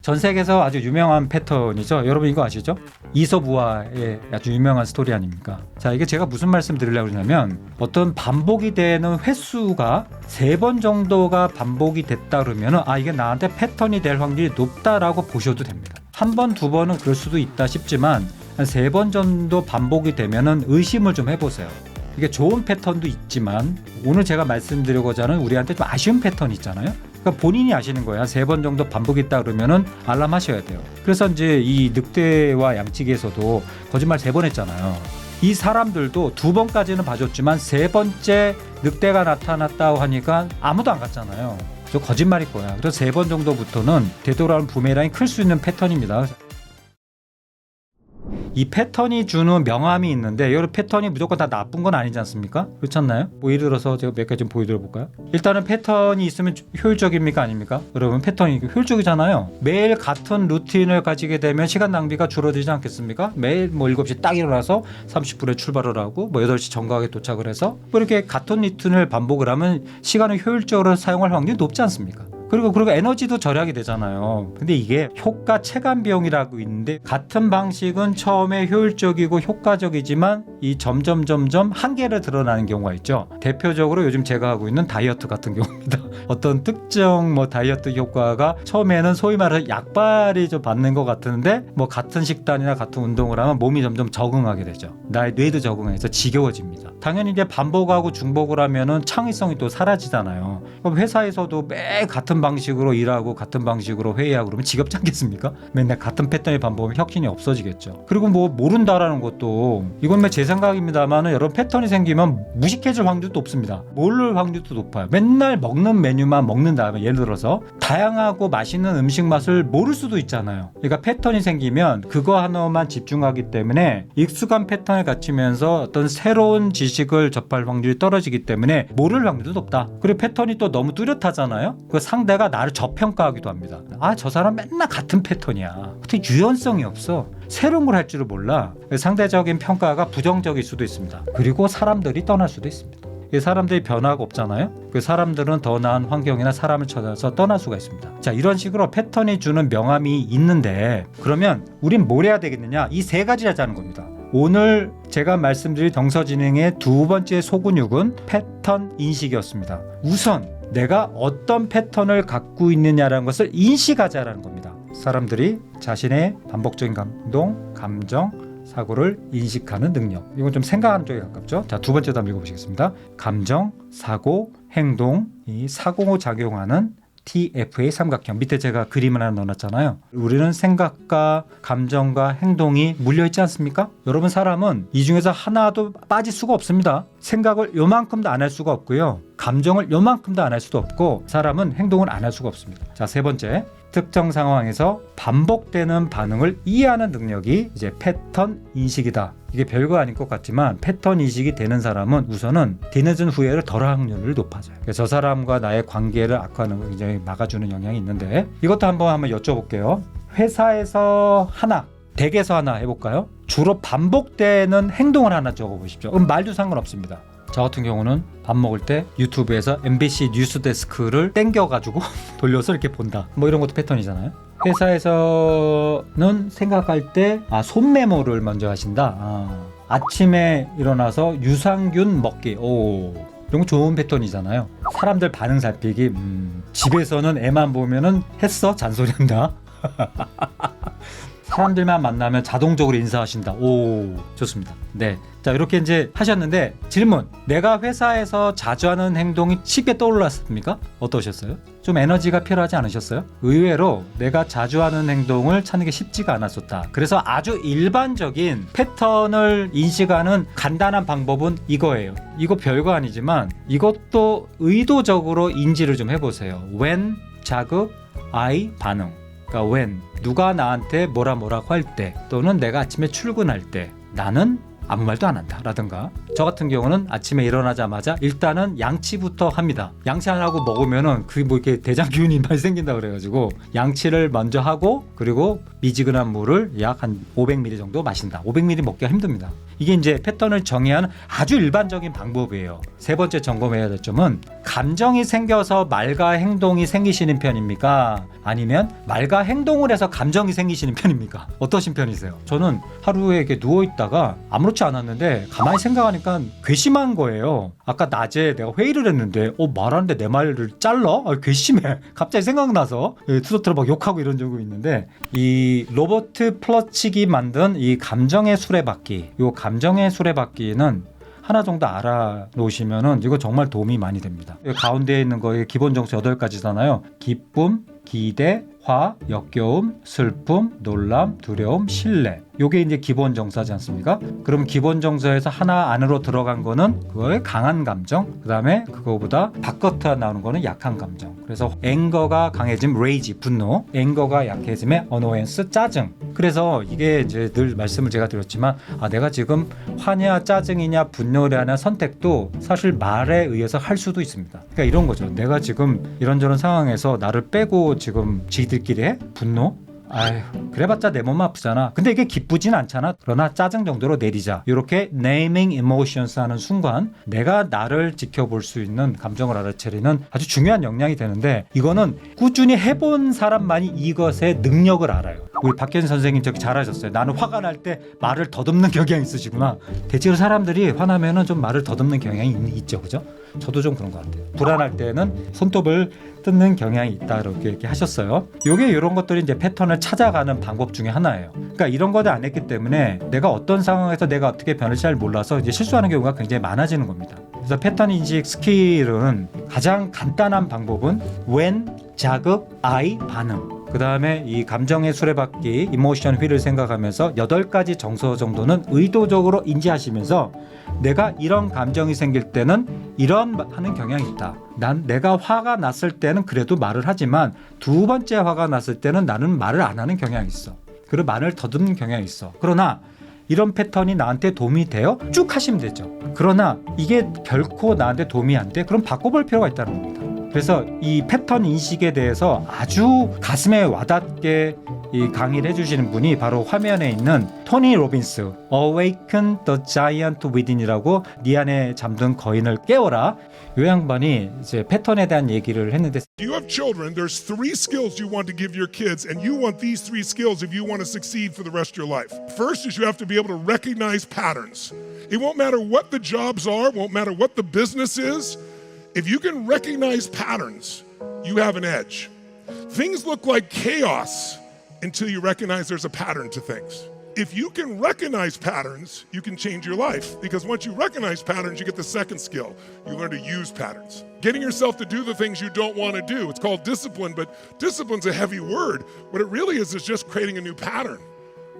전 세계에서 아주 유명한 패턴이죠. 여러분 이거 아시죠? 이솝우화의 아주 유명한 스토리 아닙니까? 자, 이게 제가 무슨 말씀 드리려고 그러냐면 어떤 반복이 되는 횟수가 3번 정도가 반복이 됐다 그러면 이게 나한테 패턴이 될 확률이 높다라고 보셔도 됩니다. 한 번, 두 번은 그럴 수도 있다 싶지만 한 3번 정도 반복이 되면은 의심을 좀 해보세요. 이게 좋은 패턴도 있지만 오늘 제가 말씀드리고자 하는 우리한테 좀 아쉬운 패턴이 있잖아요. 그러니까 본인이 아시는 거예요. 한 3번 정도 반복했다 그러면은 알람하셔야 돼요. 그래서 이제 이 늑대와 양치기에서도 거짓말 3번 했잖아요. 이 사람들도 2번까지는 봐줬지만 3번째 늑대가 나타났다고 하니까 아무도 안 갔잖아요. 저 거짓말일 거야. 그래서 3번 정도부터는 되돌아오는 부메랑이 클 수 있는 패턴입니다. 이 패턴이 주는 명암이 있는데 이 패턴이 무조건 다 나쁜 건 아니지 않습니까? 그렇지 않나요? 뭐 예를 들어서 제가 몇 가지 좀 보여드려 볼까요? 일단은 패턴이 있으면 효율적입니까 아닙니까? 여러분 패턴이 효율적이잖아요. 매일 같은 루틴을 가지게 되면 시간 낭비가 줄어들지 않겠습니까? 매일 뭐 7시 딱 일어나서 30분에 출발을 하고 뭐 8시 정각에 도착을 해서 뭐 이렇게 같은 루틴을 반복을 하면 시간을 효율적으로 사용할 확률이 높지 않습니까? 그리고 에너지도 절약이 되잖아요. 근데 이게 효과 체감 비용이라고 있는데 같은 방식은 처음에 효율적이고 효과적이지만 이 점점 한계를 드러나는 경우가 있죠. 대표적으로 요즘 제가 하고 있는 다이어트 같은 경우입니다. 어떤 특정 다이어트 효과가 처음에는 소위 말해서 약발이 좀 받는 것 같은데 뭐 같은 식단이나 같은 운동을 하면 몸이 점점 적응하게 되죠. 나의 뇌도 적응해서 지겨워집니다. 당연히 이제 반복하고 중복을 하면은 창의성이 또 사라지잖아요. 회사에서도 매일 같은 방식으로 일하고 같은 방식으로 회의하고 그러면 지겹지 않겠습니까? 맨날 같은 패턴이 반복하면 혁신이 없어지겠죠. 그리고 뭐 모른다라는 것도 이건 제 생각입니다만은 여러 패턴이 생기면 무식해질 확률도 높습니다. 모를 확률도 높아요. 맨날 먹는 메뉴만 먹는 다음에 예를 들어서 다양하고 맛있는 음식 맛을 모를 수도 있잖아요. 그러니까 패턴이 생기면 그거 하나만 집중하기 때문에 익숙한 패턴을 갖추면서 어떤 새로운 지식을 접할 확률이 떨어지기 때문에 모를 확률도 높다. 그리고 패턴이 또 너무 뚜렷하잖아요. 그 상대가 나를 저평가하기도 합니다. 저 사람 맨날 같은 패턴이야. 어떻게 유연성이 없어. 새로운 걸 할 줄을 몰라. 상대적인 평가가 부정적일 수도 있습니다. 그리고 사람들이 떠날 수도 있습니다. 사람들이 변화가 없잖아요. 그 사람들은 더 나은 환경이나 사람을 찾아서 떠날 수가 있습니다. 자, 이런 식으로 패턴이 주는 명암이 있는데 그러면 우린 뭘 해야 되겠느냐? 이 3가지를 하자는 겁니다. 오늘 제가 말씀드린 정서지능의 2번째 소근육은 패턴 인식이었습니다. 우선 내가 어떤 패턴을 갖고 있느냐라는 것을 인식하자라는 겁니다. 사람들이 자신의 반복적인 감동, 감정, 사고를 인식하는 능력. 이건 좀 생각하는 쪽에 가깝죠. 자, 2번째도 한번 읽어보시겠습니다. 감정, 사고, 행동이 상호작용하는 TFA 삼각형. 밑에 제가 그림을 하나 넣어놨잖아요. 우리는 생각과 감정과 행동이 물려있지 않습니까? 여러분, 사람은 이 중에서 하나도 빠질 수가 없습니다. 생각을 요만큼도 안 할 수가 없고요. 감정을 요만큼도 안 할 수도 없고 사람은 행동을 안 할 수가 없습니다. 자, 3번째. 특정 상황에서 반복되는 반응을 이해하는 능력이 이제 패턴 인식이다. 이게 별거 아닐 것 같지만 패턴 인식이 되는 사람은 우선은 뒤늦은 후회를 덜할 확률이 높아져요. 저 사람과 나의 관계를 악화하는 걸 굉장히 막아주는 영향이 있는데 이것도 한번 여쭤볼게요. 회사에서 하나, 댁에서 하나 해볼까요? 주로 반복되는 행동을 하나 적어보십시오. 그럼 말도 상관없습니다. 저 같은 경우는 밥 먹을 때 유튜브에서 MBC 뉴스데스크를 땡겨가지고 돌려서 이렇게 본다. 뭐 이런 것도 패턴이잖아요. 회사에서는 생각할 때 손 메모를 먼저 하신다. 아침에 일어나서 유산균 먹기. 이런 거 좋은 패턴이잖아요. 사람들 반응 살피기. 집에서는 애만 보면은 했어? 잔소리한다. 사람들만 만나면 자동적으로 인사하신다. 좋습니다. 네. 자, 이렇게 이제 하셨는데 질문. 내가 회사에서 자주 하는 행동이 쉽게 떠올랐습니까? 어떠셨어요? 좀 에너지가 필요하지 않으셨어요? 의외로 내가 자주 하는 행동을 찾는 게 쉽지가 않았었다. 그래서 아주 일반적인 패턴을 인식하는 간단한 방법은 이거예요. 이거 별거 아니지만 이것도 의도적으로 인지를 좀 해보세요. when, 자극, I, 반응. 그러니까 when, 누가 나한테 뭐라고 할 때 또는 내가 아침에 출근할 때 나는 아무 말도 안 한다 라든가 저 같은 경우는 아침에 일어나자마자 일단은 양치부터 합니다. 양치하려고 먹으면은 그게 뭐 이렇게 대장 기운이 많이 생긴다 그래가지고 양치를 먼저 하고 그리고 미지근한 물을 약 한 500ml 정도 마신다. 500ml 먹기가 힘듭니다. 이게 이제 패턴을 정의하는 아주 일반적인 방법이에요. 세 번째 점검해야 될 점은 감정이 생겨서 말과 행동이 생기시는 편입니까? 아니면 말과 행동을 해서 감정이 생기시는 편입니까? 어떠신 편이세요? 저는 하루에 이렇게 누워있다가 아무렇지 않았는데 가만히 생각하니까 괘씸한 거예요. 아까 낮에 내가 회의를 했는데 말하는데 내 말을 잘라? 괘씸해. 갑자기 생각나서 투더트로 막 욕하고 이런 적이 있는데 이 로버트 플러치기 만든 이 감정의 수레바퀴, 이 감정의 수레바퀴는 하나 정도 알아놓으시면은 이거 정말 도움이 많이 됩니다. 가운데에 있는 거에 기본 정수 8가지잖아요. 기쁨, 기대, 화, 역겨움, 슬픔, 놀람, 두려움, 신뢰. 요게 이제 기본 정사지 않습니까? 그럼 기본 정서에서 하나 안으로 들어간 거는 그거의 강한 감정, 그 다음에 그거보다 바깥으로 나오는 거는 약한 감정. 그래서 앵거가 강해짐, rage, 분노, 앵거가 약해짐의 annoyance, 짜증. 그래서 이게 이제 늘 말씀을 제가 드렸지만 내가 지금 화냐 짜증이냐 분노냐는 선택도 사실 말에 의해서 할 수도 있습니다. 그러니까 이런 거죠. 내가 지금 이런저런 상황에서 나를 빼고 지금 지들끼리 해? 분노? 아휴, 그래봤자 내 몸 아프잖아. 근데 이게 기쁘진 않잖아. 그러나 짜증 정도로 내리자. 이렇게 naming emotions 하는 순간 내가 나를 지켜볼 수 있는 감정을 알아차리는 아주 중요한 역량이 되는데, 이거는 꾸준히 해본 사람만이 이것의 능력을 알아요. 우리 박현 선생님 저기 잘하셨어요. 나는 화가 날 때 말을 더듬는 경향이 있으시구나. 대체로 사람들이 화나면은 좀 말을 더듬는 경향이 있죠, 그죠? 저도 좀 그런 것 같아요. 불안할 때는 손톱을 뜯는 경향이 있다, 이렇게 하셨어요. 요게 이런 것들이 이제 패턴을 찾아가는 방법 중에 하나예요. 그러니까 이런 것을 안 했기 때문에 내가 어떤 상황에서 내가 어떻게 변할지 잘 몰라서 이제 실수하는 경우가 굉장히 많아지는 겁니다. 그래서 패턴 인식 스킬은 가장 간단한 방법은 when, 자극, I, 반응. 그 다음에 이 감정의 수레바퀴, 이모션 휠을 생각하면서 8가지 정서 정도는 의도적으로 인지하시면서 내가 이런 감정이 생길 때는 이런 하는 경향이 있다. 내가 화가 났을 때는 그래도 말을 하지만 두 번째 화가 났을 때는 나는 말을 안 하는 경향이 있어. 그리고 말을 더듬는 경향이 있어. 그러나 이런 패턴이 나한테 도움이 돼요? 쭉 하시면 되죠. 그러나 이게 결코 나한테 도움이 안 돼? 그럼 바꿔볼 필요가 있다는 겁니다. 그래서 이 패턴 인식에 대해서 아주 가슴에 와닿게 이 강의를 해주시는 분이 바로 화면에 있는 토니 로빈스, Awaken the Giant Within이라고 네 안에 잠든 거인을 깨워라. 이 양반이 이제 패턴에 대한 얘기를 했는데, You have children, there's 3 skills you want to give your kids, and you want these 3 skills if you want to succeed for the rest of your life. First is you have to be able to recognize patterns. It won't matter what the jobs are, won't matter what the business is. If you can recognize patterns, you have an edge. Things look like chaos until you recognize there's a pattern to things. If you can recognize patterns, you can change your life. Because once you recognize patterns, you get the second skill. You learn to use patterns. Getting yourself to do the things you don't want to do. It's called discipline, but discipline's a heavy word. What it really is just creating a new pattern.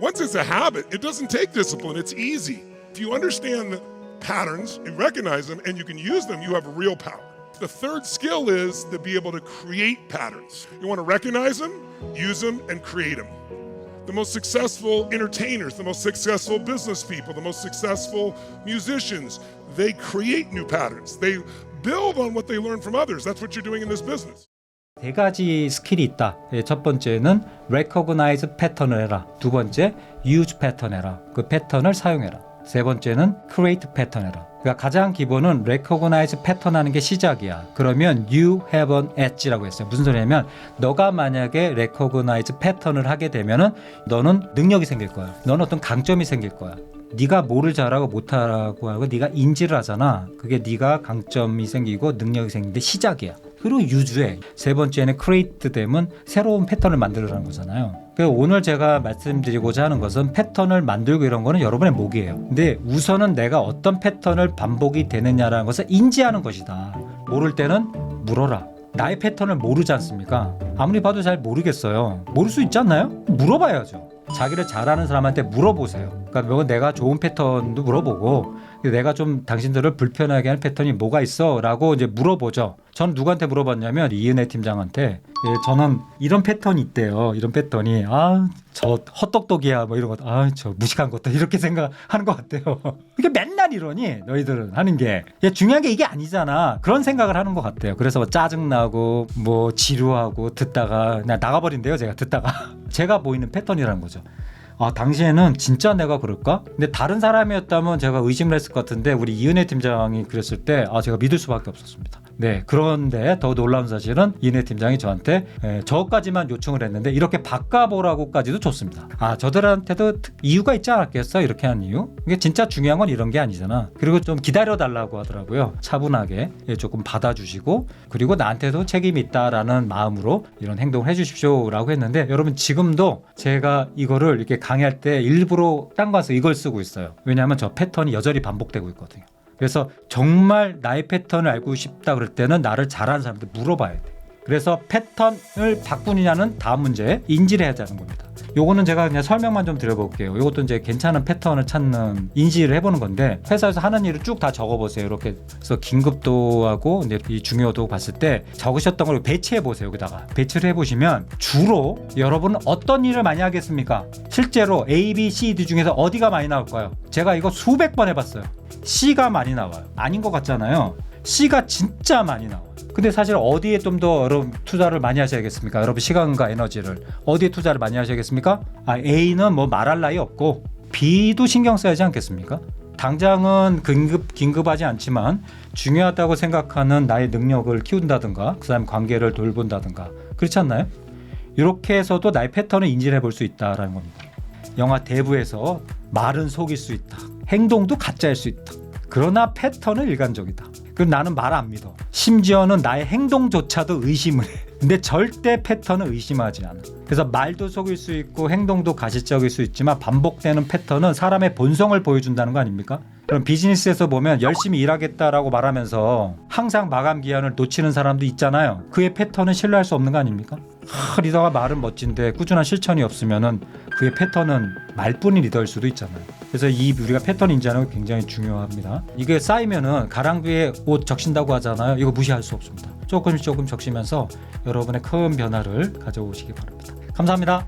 Once it's a habit, it doesn't take discipline, it's easy. If you understand the patterns, you recognize them, and you can use them, you have real power. The third skill is to be able to create patterns. You want to recognize them, use them, and create them. The most successful entertainers, the most successful business people, the most successful musicians, they create new patterns. They build on what they learn from others. That's what you're doing in this business. 3가지 스킬이 있다. 첫 번째는 recognize 패턴을 해라. 두 번째, use 패턴 해라. 그 패턴을 사용해라. 세 번째는 create 패턴 해라. 그러니까 가장 기본은 recognize 패턴 하는 게 시작이야. 그러면 you have an edge라고 했어요. 무슨 소리냐면 너가 만약에 recognize 패턴을 하게 되면은 너는 능력이 생길 거야. 너는 어떤 강점이 생길 거야. 네가 뭐를 잘하고 못하고 하고 네가 인지를 하잖아. 그게 네가 강점이 생기고 능력이 생기는데 시작이야. 그리고 유주해. 세 번째는 create 되면 새로운 패턴을 만들으라는 거잖아요. 그래서 오늘 제가 말씀드리고자 하는 것은 패턴을 만들고 이런 거는 여러분의 몫이에요. 근데 우선은 내가 어떤 패턴을 반복이 되느냐라는 것을 인지하는 것이다. 모를 때는 물어라. 나의 패턴을 모르지 않습니까? 아무리 봐도 잘 모르겠어요. 모를 수 있지 않나요? 물어봐야죠. 자기를 잘하는 사람한테 물어보세요. 그러니까 내가 좋은 패턴도 물어보고 내가 좀 당신들을 불편하게 하는 패턴이 뭐가 있어? 라고 이제 물어보죠. 전 누구한테 물어봤냐면 이은혜 팀장한테. 예, 저는 이런 패턴이 있대요. 이런 패턴이 저 헛똑똑이야 뭐 이런 것, 저 무식한 것도 이렇게 생각하는 것 같아요. 이게 맨날 이러니 너희들은 하는 게 중요한 게 이게 아니잖아. 그런 생각을 하는 것 같아요. 그래서 뭐 짜증나고 뭐 지루하고 듣다가 그냥 나가버린대요. 제가 듣다가 제가 보이는 패턴이라는 거죠. 당시에는 진짜 내가 그럴까? 근데 다른 사람이었다면 제가 의심을 했을 것 같은데 우리 이은혜 팀장이 그랬을 때 제가 믿을 수밖에 없었습니다. 네, 그런데 더 놀라운 사실은 이은혜 팀장이 저한테 저까지만 요청을 했는데 이렇게 바꿔보라고까지도 줬습니다. 저들한테도 이유가 있지 않았겠어? 이렇게 한 이유? 이게 진짜 중요한 건 이런 게 아니잖아. 그리고 좀 기다려달라고 하더라고요. 차분하게 조금 받아주시고 그리고 나한테도 책임이 있다라는 마음으로 이런 행동을 해주십시오라고 했는데 여러분 지금도 제가 이거를 이렇게 강의할 때 일부러 딴 거 가서 이걸 쓰고 있어요. 왜냐하면 저 패턴이 여전히 반복되고 있거든요. 그래서 정말 나의 패턴을 알고 싶다 그럴 때는 나를 잘하는 사람한테 물어봐야 돼. 그래서 패턴을 바꾸느냐는 다음 문제에 인지를 해야 하는 겁니다. 요거는 제가 그냥 설명만 좀 드려볼게요. 요것도 이제 괜찮은 패턴을 찾는 인지를 해보는 건데 회사에서 하는 일을 쭉 다 적어보세요. 이렇게 해서 긴급도하고 이제 이 중요도 봤을 때 적으셨던 걸 배치해보세요. 여기다가 배치를 해보시면 주로 여러분은 어떤 일을 많이 하겠습니까? 실제로 A, B, C, D 중에서 어디가 많이 나올까요? 제가 이거 수백 번 해봤어요. C가 많이 나와요. 아닌 것 같잖아요. C가 진짜 많이 나와요. 근데 사실 어디에 좀 더 여러분 투자를 많이 하셔야겠습니까? 여러분 시간과 에너지를 어디에 투자를 많이 하셔야겠습니까? A는 뭐 말할 나위 없고 B도 신경 써야지 않겠습니까? 당장은 긴급하지 않지만 중요하다고 생각하는 나의 능력을 키운다든가 그 사람 관계를 돌본다든가 그렇지 않나요? 이렇게 해서도 나의 패턴을 인지를 해볼 수 있다라는 겁니다. 영화 대부에서 말은 속일 수 있다. 행동도 가짜일 수 있다. 그러나 패턴은 일관적이다. 그럼 나는 말 안 믿어. 심지어는 나의 행동조차도 의심을 해. 근데 절대 패턴은 의심하지 않아. 그래서 말도 속일 수 있고 행동도 가시적일 수 있지만 반복되는 패턴은 사람의 본성을 보여준다는 거 아닙니까? 그럼 비즈니스에서 보면 열심히 일하겠다라고 말하면서 항상 마감 기한을 놓치는 사람도 있잖아요. 그의 패턴은 신뢰할 수 없는 거 아닙니까? 리더가 말은 멋진데 꾸준한 실천이 없으면은 그의 패턴은 말뿐인 리더일 수도 있잖아요. 그래서 우리가 패턴 인지하는 게 굉장히 중요합니다. 이게 쌓이면은 가랑비에 옷 적신다고 하잖아요. 이거 무시할 수 없습니다. 조금 적시면서 여러분의 큰 변화를 가져오시기 바랍니다. 감사합니다.